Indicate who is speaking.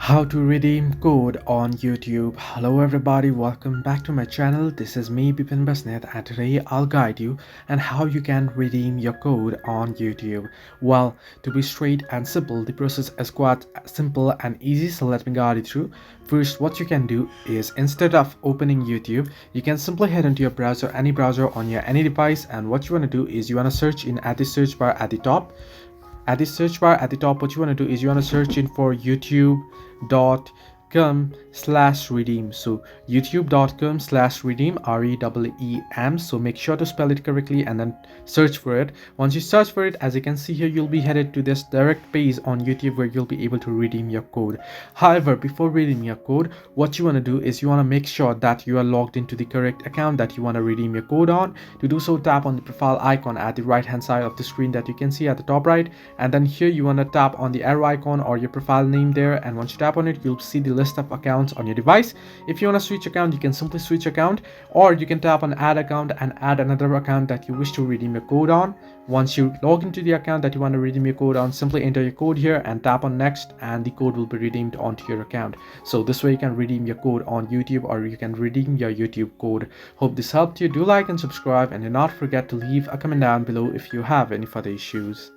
Speaker 1: How to redeem code on YouTube. Hello everybody, welcome back to my channel. This is me Bipin Basnet, and today I'll guide you on how you can redeem your code on YouTube. Well, to be straight and simple, the process is quite simple and easy, so let me guide you through. First, what you can do is, instead of opening YouTube, you can simply head into your browser, any browser on your any device, and what you want to do is you want to search in at the search bar at the top. At the search bar at the top, what you want to do is you want to search in for youtube.com/redeem. So youtube.com/redeem, REEEM. So make sure to spell it correctly and then search for it. Once you search for it, as you can see here, you'll be headed to this direct page on YouTube where you'll be able to redeem your code. However, before redeeming your code, what you want to do is you want to make sure that you are logged into the correct account that you want to redeem your code on. To do so, tap on the profile icon at the right hand side of the screen that you can see at the top right, and then here you want to tap on the arrow icon or your profile name there, and once you tap on it, you'll see the list of accounts on your device. If you want to switch account, you can simply switch account, or you can tap on add account and add another account that you wish to redeem your code on. Once you log into the account that you want to redeem your code on, simply enter your code here and tap on next, and the code will be redeemed onto your account. So this way you can redeem your code on YouTube, or you can redeem your YouTube code. Hope this helped you. Do like and subscribe, and do not forget to leave a comment down below if you have any further issues.